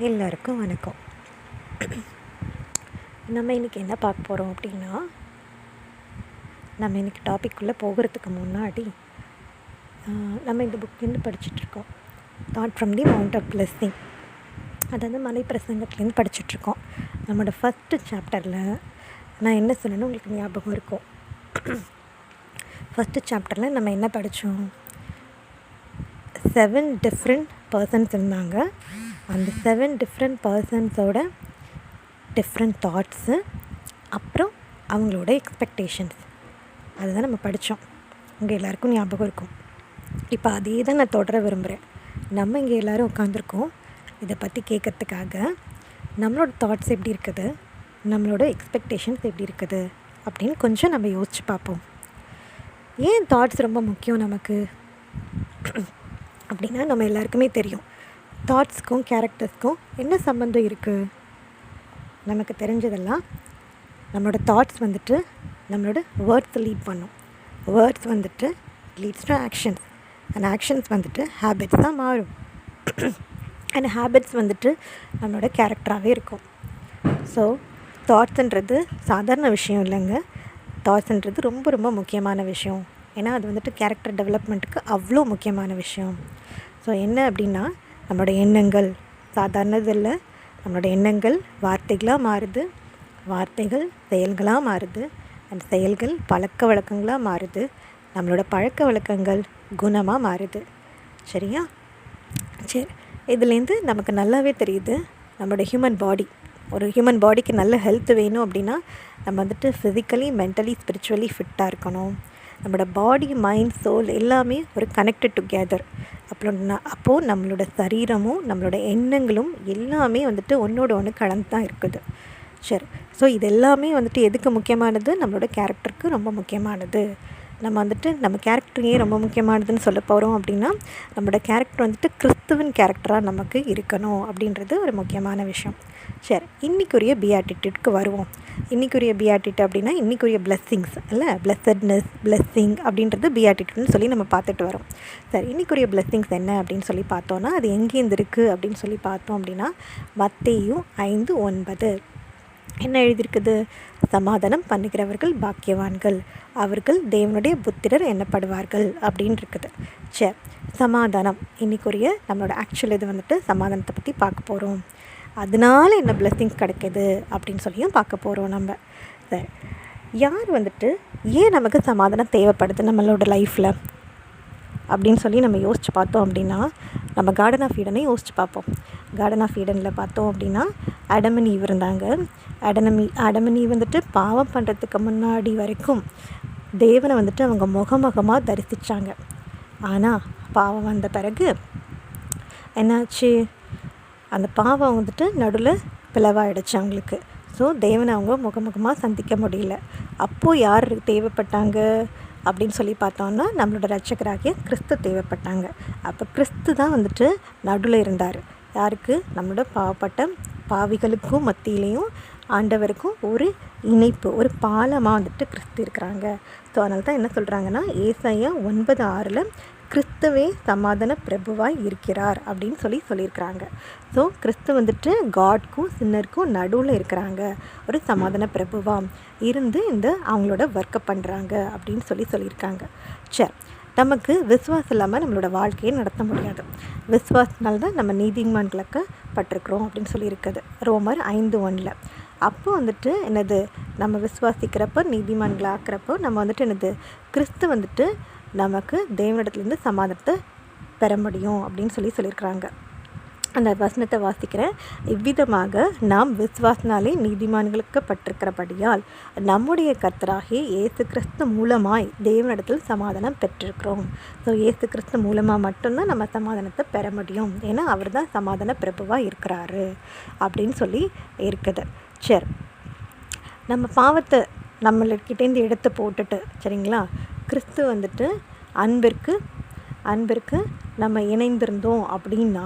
எல்லாருக்கும் வணக்கம். நம்ம இன்றைக்கி என்ன பார்க்க போகிறோம் அப்படின்னா, நம்ம இன்றைக்கி டாபிக்குள்ளே போகிறதுக்கு முன்னாடி நம்ம இந்த புக்லேருந்து படிச்சுட்ருக்கோம். Thought from the mount of blessing, அதாவது மலை பிரசங்கத்துலேருந்து படிச்சுட்ருக்கோம். நம்மளோட ஃபஸ்ட்டு சாப்டரில் நான் என்ன சொன்னேன்னு உங்களுக்கு ஞாபகம் இருக்கும். ஃபஸ்ட்டு சாப்டரில் நம்ம என்ன படித்தோம்? 7 டிஃப்ரெண்ட் பர்சன்ஸ் இருந்தாங்க. அந்த 7 டிஃப்ரெண்ட் பர்சன்ஸோட டிஃப்ரெண்ட் தாட்ஸு, அப்புறம் அவங்களோட எக்ஸ்பெக்டேஷன்ஸ், அதுதான் நம்ம படித்தோம். உங்கள் எல்லாேருக்கும் ஞாபகம் இருக்கும். இப்போ அதே தான் நான் தொடர விரும்புகிறேன். நம்ம இங்கே எல்லோரும் உட்காந்துருக்கோம் இதை பற்றி கேட்குறதுக்காக. நம்மளோட தாட்ஸ் எப்படி இருக்குது, நம்மளோட எக்ஸ்பெக்டேஷன்ஸ் எப்படி இருக்குது அப்படின்னு கொஞ்சம் நம்ம யோசித்து பார்ப்போம். ஏன் தாட்ஸ் ரொம்ப முக்கியம் நமக்கு அப்படின்னா, நம்ம எல்லாருக்குமே தெரியும் தாட்ஸ்க்கும் கேரக்டர்ஸ்க்கும் என்ன சம்மந்தம் இருக்குது. நமக்கு தெரிஞ்சதெல்லாம், நம்மளோட தாட்ஸ் வந்துட்டு நம்மளோட வேர்ட்ஸை லீட் பண்ணும். வேர்ட்ஸ் வந்துட்டு leads to actions, and actions வந்துட்டு ஹேபிட்ஸாக மாறும். அண்ட் ஹேபிட்ஸ் வந்துட்டு நம்மளோட கேரக்டராகவே இருக்கும். ஸோ தாட்ஸுன்றது சாதாரண விஷயம் இல்லைங்க. தாட்ஸுன்றது ரொம்ப ரொம்ப முக்கியமான விஷயம். ஏன்னா அது வந்துட்டு கேரக்டர் டெவலப்மெண்ட்டுக்கு அவ்வளோ முக்கியமான விஷயம். ஸோ என்ன அப்படின்னா, நம்மளோட எண்ணங்கள் சாதாரணது இல்லை. நம்மளோட எண்ணங்கள் வார்த்தைகளாக மாறுது, வார்த்தைகள் செயல்களாக மாறுது, அந்த செயல்கள் பழக்க வழக்கங்களாக மாறுது, நம்மளோட பழக்க வழக்கங்கள் குணமாக மாறுது. சரியா? சரி, இதுலேருந்து நமக்கு நல்லாவே தெரியுது, நம்மளோட ஹியூமன் பாடிக்கு நல்ல ஹெல்த் வேணும் அப்படின்னா நம்ம வந்துட்டு ஃபிசிக்கலி, மென்டலி, ஸ்பிரிச்சுவலி ஃபிட்டாக இருக்கணும். நம்மளோட பாடி, மைண்ட், சோல் எல்லாமே ஒரு கனெக்டட் டுகெதர். அப்போது நம்மளோட சரீரமும் நம்மளோட எண்ணங்களும் எல்லாமே வந்துட்டு ஒன்றோட ஒன்று கலந்து தான் இருக்குது. சரி, ஸோ இது எல்லாமே வந்துட்டு எதுக்கு முக்கியமானது? நம்மளோட கேரக்டருக்கு ரொம்ப முக்கியமானது. நம்ம வந்துட்டு நம்ம கேரக்டர் ஏன் ரொம்ப முக்கியமானதுன்னு சொல்ல போகிறோம் அப்படின்னா, நம்மளோட கேரக்டர் வந்துட்டு கிறிஸ்துவின் கேரக்டராக நமக்கு இருக்கணும் அப்படின்றது ஒரு முக்கியமான விஷயம். சரி, இன்றைக்குரிய பியாட்டிடியூட்க்கு வருவோம். இன்றைக்குரிய பியாட்டிடியூட் அப்படின்னா இன்றைக்குரிய பிளெஸ்ஸிங்ஸ் இல்லை, பிளெஸட்னஸ், பிளெஸ்ஸிங் அப்படின்றது பியாட்டிடியூட்னு சொல்லி நம்ம பார்த்துட்டு வரோம். சரி, இன்றைக்குரிய பிளெஸ்ஸிங்ஸ் என்ன அப்படின்னு சொல்லி பார்த்தோன்னா, அது எங்கேருந்து இருக்குது அப்படின்னு சொல்லி பார்த்தோம் அப்படின்னா, மத்தேயு 5:9 என்ன எழுதியிருக்குது? சமாதானம் பண்ணுகிறவர்கள் பாக்கியவான்கள், அவர்கள் தேவனுடைய புத்திரர் எண்ணப்படுவார்கள் அப்படின்னு இருக்குது. சரி, சமாதானம் இன்றைக்குரிய நம்மளோட ஆக்சுவல் இது வந்துட்டு சமாதானத்தை பற்றி பார்க்க போகிறோம். அதனால என்ன பிளெஸ்ஸிங்ஸ் கிடைக்கிது அப்படின்னு சொல்லியும் பார்க்க போகிறோம் நம்ம. சரி, யார் வந்துட்டு ஏன் நமக்கு சமாதானம் தேவைப்படுது நம்மளோட லைஃப்பில் அப்படின்னு சொல்லி நம்ம யோசித்து பார்த்தோம் அப்படின்னா, நம்ம கார்டன் ஆஃப் ஈடனை யோசித்து பார்ப்போம். கார்டன் ஆஃப் ஈடனில் பார்த்தோம் அப்படின்னா ஆடம் அண்ட் ஈவ் இருந்தாங்க. ஆடம் அண்ட் ஈவ் வந்துட்டு பாவம் பண்ணுறதுக்கு முன்னாடி வரைக்கும் தேவனை வந்துட்டு அவங்க முகமுகமாக தரிசித்தாங்க. ஆனால் பாவம் வந்த பிறகு என்னாச்சு? அந்த பாவம் வந்துட்டு நடுவில் பிளவாயிடுச்சு அவங்களுக்கு. ஸோ தேவனை அவங்க முகமுகமாக சந்திக்க முடியல. அப்போது யார் தேவைப்பட்டாங்க அப்படின்னு சொல்லி பார்த்தோன்னா, நம்மளோட ரட்சகராகிய கிறிஸ்து தேவைப்பட்டாங்க. அப்போ கிறிஸ்து தான் வந்துட்டு நடுவில் இருந்தார். யாருக்கு? நம்மளோட பாவப்பட்ட பாவிகளுக்கும் மத்தியிலையும் ஆண்டவருக்கும் ஒரு இணைப்பு, ஒரு பாலமாக வந்துட்டு கிறிஸ்து இருக்கிறாங்க. ஸோ அதனால தான் என்ன சொல்கிறாங்கன்னா, ஏசாயா 9:6 கிறிஸ்துவே சமாதான பிரபுவாய் இருக்கிறார் அப்படின்னு சொல்லியிருக்கிறாங்க. ஸோ கிறிஸ்து வந்துட்டு காட்க்கும் சின்னருக்கும் நடுவில் இருக்கிறாங்க, ஒரு சமாதான பிரபுவாக இருந்து அவங்களோட ஒர்க்கை பண்ணுறாங்க அப்படின்னு சொல்லியிருக்காங்க. சரி, நமக்கு விசுவாசம் இல்லாமல் நம்மளோட வாழ்க்கையை நடத்த முடியாது. விசுவாசனால தான் நம்ம நீதிமான்களுக்கு பட்டிருக்கிறோம் அப்படின்னு சொல்லியிருக்குது ரோமர் 5:1. அப்போ வந்துட்டு என்னது, நம்ம விசுவாசிக்கிறப்போ நீதிமான்களை ஆக்கிறப்போ நம்ம வந்துட்டு என்னது, கிறிஸ்து வந்துட்டு நமக்கு தேவனிடத்துலேருந்து சமாதானத்தை பெற முடியும் அப்படின்னு சொல்லியிருக்கிறாங்க. அந்த வசனத்தை வாசிக்கிறேன். இவ்விதமாக நாம் விசுவாசனாலே நீதிமான்களுக்கு பட்டிருக்கிறபடியால் நம்முடைய கர்த்தராகிய இயேசு கிறிஸ்து மூலமாய் தேவனிடத்தில் சமாதானம் பெற்றிருக்கிறோம். ஸோ இயேசு கிறிஸ்து மூலமாக மட்டும்தான் நம்ம சமாதானத்தை பெற முடியும். ஏன்னா அவர் தான் சமாதான பிரபுவாக இருக்கிறாரு அப்படின்னு இருக்குது. சரி, நம்ம பாவத்தை நம்மள்கிட்டேருந்து எடுத்து போட்டுட்டு, சரிங்களா, கிறிஸ்து வந்துட்டு அன்பிற்கு நம்ம இணைந்திருந்தோம் அப்படின்னா,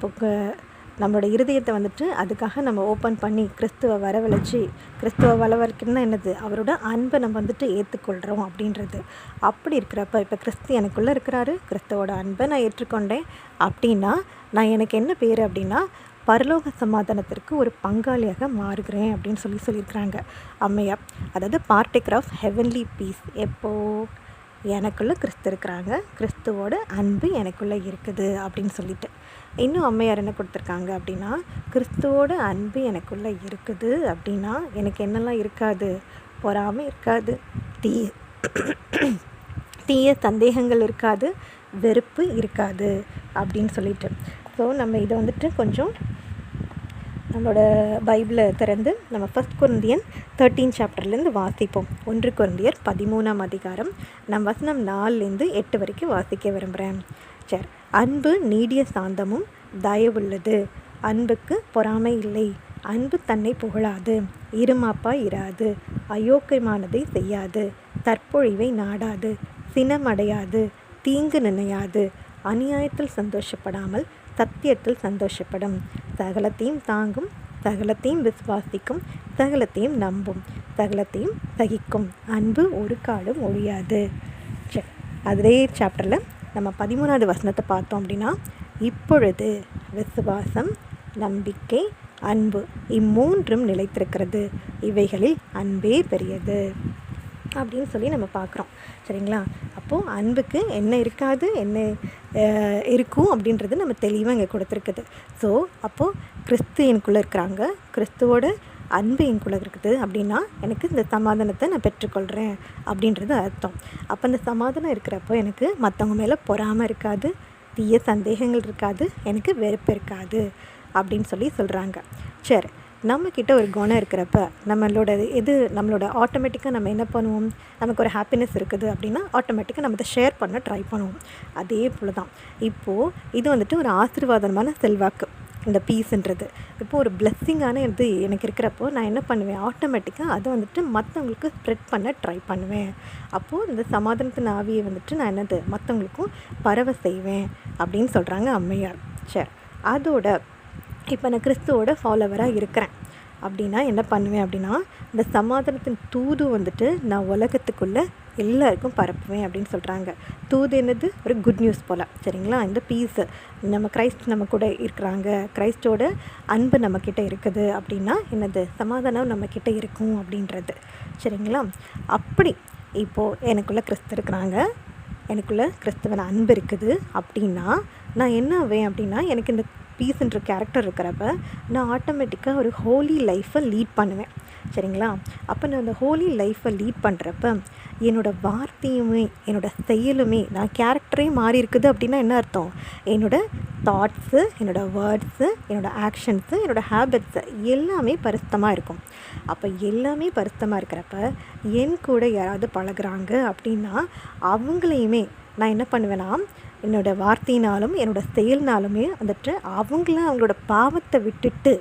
இப்போ நம்மளோட இருதயத்தை வந்துட்டு அதுக்காக நம்ம ஓப்பன் பண்ணி கிறிஸ்துவை வரவழைக்கணும்னா என்னது, அவரோட அன்பை நம்ம வந்துட்டு ஏற்றுக்கொள்கிறோம் அப்படின்றது. அப்படி இருக்கிறப்ப இப்போ கிறிஸ்து எனக்குள்ளே இருக்கிறாரு, கிறிஸ்துவோட அன்பை நான் ஏற்றுக்கொண்டேன் அப்படின்னா, நான் எனக்கு என்ன பேர் அப்படின்னா பரலோக சமாதானத்திற்கு ஒரு பங்காளியாக மாறுகிறேன் அப்படின்னு சொல்லியிருக்கிறாங்க அம்மையார். அதாவது பார்ட்டேக்கர் ஆஃப் ஹெவன்லி பீஸ். எப்போது? எனக்குள்ளே கிறிஸ்து இருக்கிறாங்க, கிறிஸ்துவோட அன்பு எனக்குள்ளே இருக்குது அப்படின்னு சொல்லிட்டு. இன்னும் அம்மையார் என்ன கொடுத்துருக்காங்க அப்படின்னா, கிறிஸ்துவோட அன்பு எனக்குள்ளே இருக்குது அப்படின்னா எனக்கு என்னெல்லாம் இருக்காது? பொறாமை இருக்காது, தீய சந்தேகங்கள் இருக்காது, வெறுப்பு இருக்காது அப்படின்னு சொல்லிட்டு. ஸோ நம்ம இதை வந்துட்டு கொஞ்சம் நம்மளோட பைபிளை திறந்து நம்ம 1 கொரிந்தியர் 13 சாப்டர்லேருந்து வாசிப்போம். 1 கொரிந்தியர் 13ஆம் அதிகாரம் நான் வசனம் 4லேருந்து 8 வரைக்கும் வாசிக்க விரும்புகிறேன். சரி. அன்பு நீடிய சாந்தமும் தயவுள்ளது, அன்புக்கு பொறாமை இல்லை, அன்பு தன்னை புகழாது, இருமாப்பாய் இராது, அயோக்கியமானதை செய்யாது, தற்பொழிவை நாடாது, சினமடையாது, தீங்கு நினையாது, அநியாயத்தில் சந்தோஷப்படாமல் சத்தியத்தில் சந்தோஷப்படும், சகலத்தையும் தாங்கும், சகலத்தையும் விசுவாசிக்கும், சகலத்தையும் நம்பும், சகலத்தையும் சகிக்கும், அன்பு ஒரு காலம் ஒழியாது. சரி. அதே சாப்டரில் நம்ம 13வது வசனத்தை பார்த்தோம் அப்படின்னா, இப்பொழுது விசுவாசம், நம்பிக்கை, அன்பு இம்மூன்றும் நிலைத்திருக்கிறது, இவைகளில் அன்பே பெரியது அப்படின்னு சொல்லி நம்ம பார்க்குறோம். சரிங்களா? அப்போது அன்புக்கு என்ன இருக்காது, என்ன இருக்கும் அப்படின்றது நம்ம தெளிவாக இங்கே கொடுத்துருக்குது. ஸோ அப்போது கிறிஸ்து எனக்குள்ளே இருக்கிறாங்க, கிறிஸ்துவோட அன்பு எனக்குள்ளே இருக்குது அப்படின்னா எனக்கு இந்த சமாதானத்தை நான் பெற்றுக்கொள்கிறேன் அப்படின்றது அர்த்தம். அப்போ இந்த சமாதானம் இருக்கிறப்போ எனக்கு மற்றவங்க மேலே பொறாமை இருக்காது, தீய சந்தேகங்கள் இருக்காது, எனக்கு வெறுப்பு இருக்காது அப்படின்னு சொல்கிறாங்க. சரி. நம்மக்கிட்ட ஒரு குணம் இருக்கிறப்ப நம்மளோட ஆட்டோமேட்டிக்காக நம்ம என்ன பண்ணுவோம்? நமக்கு ஒரு ஹாப்பினஸ் இருக்குது அப்படின்னா ஆட்டோமேட்டிக்காக நம்ம அதை ஷேர் பண்ண ட்ரை பண்ணுவோம். அதே போல் தான் இப்போது இது வந்துட்டு ஒரு ஆசீர்வாதமான செல்வாக்கு, இந்த பீஸ்ன்றது. இப்போது ஒரு பிளெஸ்ஸிங்கான இது எனக்கு இருக்கிறப்போ நான் என்ன பண்ணுவேன்? ஆட்டோமேட்டிக்காக அதை வந்துட்டு மற்றவங்களுக்கு ஸ்ப்ரெட் பண்ண ட்ரை பண்ணுவேன். அப்போது இந்த சமாதானத்தின் ஆவியை வந்துட்டு நான் மற்றவங்களுக்கும் பரவ செய்வேன் அப்படின்னு சொல்கிறாங்க அம்மையார். சரி. அதோட இப்போ நான் கிறிஸ்துவோட ஃபாலோவராக இருக்கிறேன் அப்படின்னா என்ன பண்ணுவேன் அப்படின்னா, இந்த சமாதானத்தின் தூது வந்துட்டு நான் உலகத்துக்குள்ளே எல்லாருக்கும் பரப்புவேன் அப்படின்னு சொல்கிறாங்க. தூது என்னது? ஒரு குட் நியூஸ் போல். சரிங்களா? இந்த பீஸு கிரைஸ்ட் நம்ம கூட இருக்கிறாங்க, கிரைஸ்டோட அன்பு நம்மக்கிட்ட இருக்குது அப்படின்னா என்னது? சமாதானம் நம்மக்கிட்ட இருக்கும் அப்படின்றது. சரிங்களா? அப்படி இப்போது எனக்குள்ளே கிறிஸ்து இருக்கிறாங்க, எனக்குள்ளே கிறிஸ்துவன் அன்பு இருக்குது அப்படின்னா நான் என்ன ஆவேன் அப்படின்னா, எனக்கு இந்த பீஸ்ன்ற கேரக்டர் இருக்கிறப்ப நான் ஆட்டோமேட்டிக்காக ஒரு ஹோலி லைஃப்பை லீட் பண்ணுவேன். சரிங்களா? அப்போ நான் அந்த ஹோலி லைஃப்பை லீட் பண்ணுறப்ப என்னோடய வார்த்தையுமே என்னோடய செயலுமே நான் கேரக்டரே மாறி இருக்குது அப்படின்னா என்ன அர்த்தம்? என்னோடய தாட்ஸு, என்னோடய வேர்ட்ஸு, என்னோடய ஆக்ஷன்ஸு, என்னோடய ஹேபிட்ஸு எல்லாமே பரிசுத்தமாக இருக்கும். அப்போ எல்லாமே பரிசுத்தமாக இருக்கிறப்ப என் கூட யாராவது பழகுறாங்க அப்படின்னா அவங்களையுமே நான் என்ன பண்ணுவேன்னா, என்னோடய வார்த்தையினாலும் என்னோடய செயல்னாலுமே வந்துட்டு அவங்களோட பாவத்தை விட்டுட்டு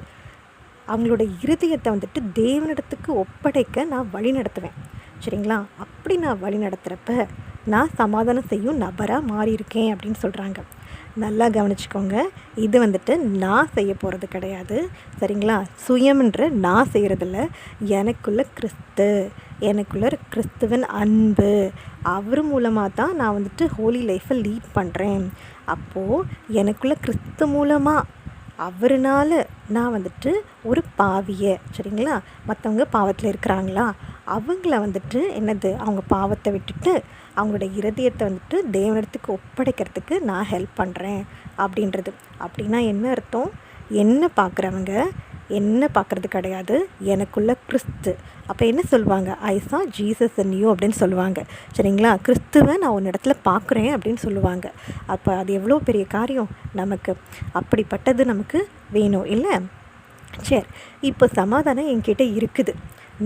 அவங்களோட இருதயத்தை வந்துட்டு தேவனிடத்துக்கு ஒப்படைக்க நான் வழி நடத்துவேன். சரிங்களா? அப்படி நான் வழி நடத்துகிறப்ப நான் சமாதானம் செய்யும் நபராக மாறியிருக்கேன் அப்படின்னு சொல்கிறாங்க. நல்லா கவனிச்சுக்கோங்க. இது வந்துட்டு நான் செய்ய போகிறது கிடையாது. சரிங்களா? சுயம்ன்ற நான் செய்கிறதில்ல. எனக்குள்ள கிறிஸ்து, எனக்குள்ள கிறிஸ்துவின் அன்பு, அவர் மூலமாக தான் நான் வந்துட்டு ஹோலி லைஃப்பை லீட் பண்ணுறேன். அப்போது எனக்குள்ள கிறிஸ்து மூலமாக அவர்னால நான் வந்துட்டு ஒரு பாவியை, சரிங்களா, மற்றவங்க பாவத்தில் இருக்கிறாங்களா அவங்கள வந்துட்டு என்னது அவங்க பாவத்தை விட்டுட்டு அவங்களோட இருதயத்தை வந்துட்டு தேவனிடத்துக்கு ஒப்படைக்கிறதுக்கு நான் ஹெல்ப் பண்ணுறேன் அப்படின்றது. அப்படின்னா என்ன அர்த்தம்? என்ன பார்க்குறவங்க என்ன பார்க்குறது கிடையாது, எனக்குள்ள கிறிஸ்து. அப்போ என்ன சொல்லுவாங்க? ஐ சா ஜீசஸ் இன் யூ அப்படின்னு சொல்லுவாங்க. சரிங்களா? கிறிஸ்துவை நான் ஒரு இடத்துல பார்க்குறேன் அப்படின்னு சொல்லுவாங்க. அப்போ அது எவ்வளோ பெரிய காரியம் நமக்கு. அப்படிப்பட்டது நமக்கு வேணும் இல்லை? சரி. இப்போ சமாதானம் என்கிட்ட இருக்குது,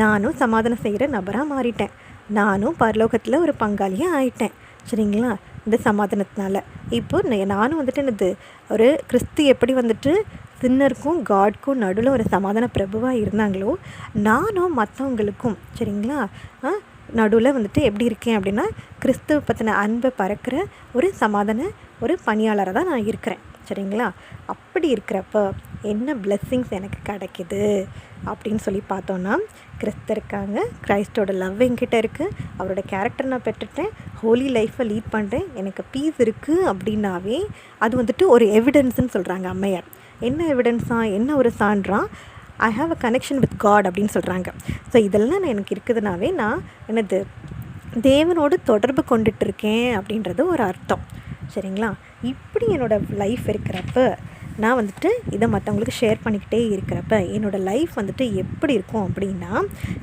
நானும் சமாதானம் செய்கிற நபராக மாறிட்டேன், நானும் பரலோகத்தில் ஒரு பங்காளியாக ஆயிட்டேன். சரிங்களா? இந்த சமாதானத்தினால இப்போ நானும் வந்துட்டு என்னது ஒரு கிறிஸ்து எப்படி வந்துட்டு சின்னருக்கும் காட்க்கும் நடுவில் ஒரு சமாதான பிரபுவாக இருந்தாங்களோ நானும் மற்றவங்களுக்கும், சரிங்களா, நடுவில் வந்துட்டு எப்படி இருக்கேன் அப்படின்னா கிறிஸ்துவ பற்றின அன்பை பறக்கிற ஒரு சமாதான ஒரு பணியாளராக தான் நான் இருக்கிறேன். சரிங்களா? அப்படி இருக்கிறப்ப என்ன பிளெஸ்ஸிங்ஸ் எனக்கு கிடைக்கிது அப்படின்னு சொல்லி பார்த்தோன்னா, கிறிஸ்து இருக்காங்க, கிரைஸ்டோட லவ் என்கிட்ட இருக்குது, அவரோட கேரக்டர் நான் பெற்றுட்டேன், ஹோலி லைஃப்பை லீட் பண்ணுறேன், எனக்கு பீஸ் இருக்குது அப்படின்னாவே அது வந்துட்டு ஒரு எவிடன்ஸ்ன்னு சொல்கிறாங்க அம்மையார். என்ன எவிடன்ஸாக, என்ன ஒரு சான்றா, I have a connection with God அப்படின்னு சொல்கிறாங்க. ஸோ இதெல்லாம் எனக்கு இருக்குதுனாவே நான் என்னது தேவனோடு தொடர்பு கொண்டுட்டு இருக்கேன் அப்படின்றது ஒரு அர்த்தம். சரிங்களா? இப்படி என்னோடய லைஃப் இருக்கிறப்ப நான் வந்துட்டு இதை மற்றவங்களுக்கு ஷேர் பண்ணிக்கிட்டே இருக்கிறப்ப என்னோடய லைஃப் வந்துட்டு எப்படி இருக்கும் அப்படின்னா,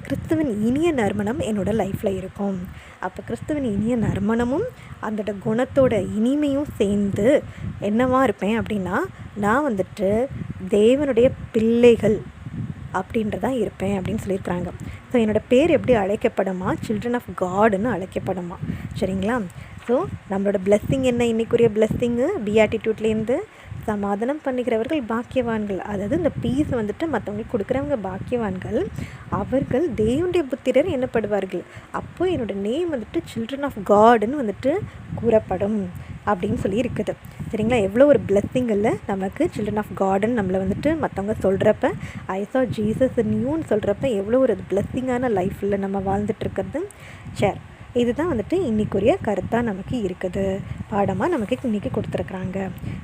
கிறிஸ்துவின் இனிய நறுமணம் என்னோடய லைஃப்பில் இருக்கும். அப்போ கிறிஸ்துவின் இனிய நறுமணமும் அந்த குணத்தோட இனிமையும் சேர்ந்து என்னவா இருப்பேன் அப்படின்னா, நான் வந்துட்டு தேவனுடைய பிள்ளைகள் அப்படின்றதான் இருப்பேன் அப்படின்னு சொல்லியிருக்கிறாங்க. ஸோ என்னோடய பேர் எப்படி அழைக்கப்படுமா, சில்ட்ரன் ஆஃப் காடுன்னு அழைக்கப்படுமா. சரிங்களா? ஸோ நம்மளோட பிளெஸ்ஸிங் என்ன, இன்றைக்குரிய பிளெஸ்ஸிங்கு பியாட்டிடியூட்லேருந்து சமாதானம் பண்ணுகிறவர்கள் பாக்கியவான்கள். அதாவது இந்த பீஸ் வந்துட்டு மற்றவங்களுக்கு கொடுக்குறவங்க பாக்கியவான்கள், அவர்கள் தேவனுடைய புத்திரர் என்னப்படுவார்கள். அப்போது என்னோடய நேம் வந்துட்டு சில்ட்ரன் ஆஃப் காடுன்னு வந்துட்டு கூறப்படும் அப்படின்னு சொல்லி இருக்குது. சரிங்களா? எவ்வளோ ஒரு பிளெஸ்ஸிங் இல்லை நமக்கு. சில்ட்ரன் ஆஃப் காடுன்னு நம்மளை வந்துட்டு மற்றவங்க சொல்கிறப்ப, ஐ சா ஜீசஸ் நியூன்னு சொல்கிறப்ப எவ்வளோ ஒரு பிளெஸ்ஸிங்கான லைஃப்பில் நம்ம வாழ்ந்துட்டுருக்கிறது. சரி, இதுதான் வந்துட்டு இன்றைக்குரிய கருத்தாக நமக்கு இருக்குது, பாடமாக நமக்கு இன்றைக்கி கொடுத்துருக்குறாங்க.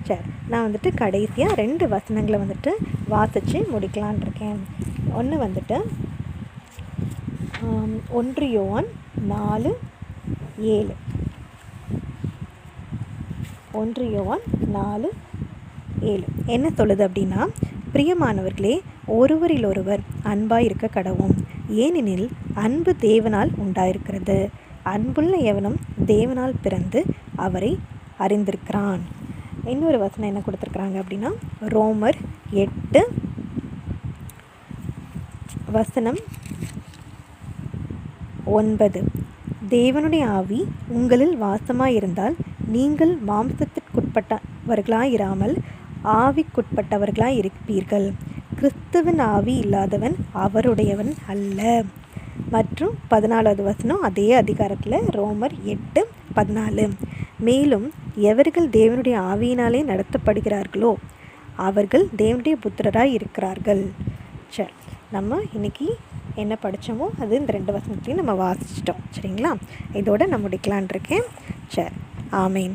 சரி, நான் வந்துட்டு கடைசியாக 2 வசனங்களை வந்துட்டு வாசித்து முடிக்கலான் இருக்கேன். ஒன்று வந்துட்டு 1 யோவான் 4:7. 1 யோவான் 4:7 என்ன சொல்லுது அப்படின்னா, பிரியமானவர்களே, ஒருவரிலொருவர் அன்பாய் இருக்க கடவோம், ஏனெனில் அன்பு தேவனால் உண்டாயிருக்கிறது. அன்புள்ள எவனும் தேவனால் பிறந்து அவரை அறிந்திருக்கிறான். இன்னொரு வசனம் என்ன கொடுத்துருக்குறாங்க அப்படின்னா, ரோமர் 8:9. தேவனுடைய ஆவி உங்களில் வாசமாயிருந்தால் நீங்கள் மாம்சத்திற்குட்பட்டவர்களாயிராமல் ஆவிக்குட்பட்டவர்களாய் இருப்பீர்கள். கிறிஸ்துவின் ஆவி இல்லாதவன் அவருடையவன் அல்ல. மற்றும் 14வது வசனம் அதே அதிகாரத்தில், ரோமர் 8:14. மேலும் எவர்கள் தேவனுடைய ஆவியினாலே நடத்தப்படுகிறார்களோ அவர்கள் தேவனுடைய புத்திரராய் இருக்கிறார்கள். சரி, நம்ம இன்றைக்கி என்ன படித்தோமோ அது இந்த 2 வசனத்தையும் நம்ம வாசிச்சிட்டோம். சரிங்களா? இதோடு நான் முடிக்கலான் இருக்கேன். சரி, ஆமேன்.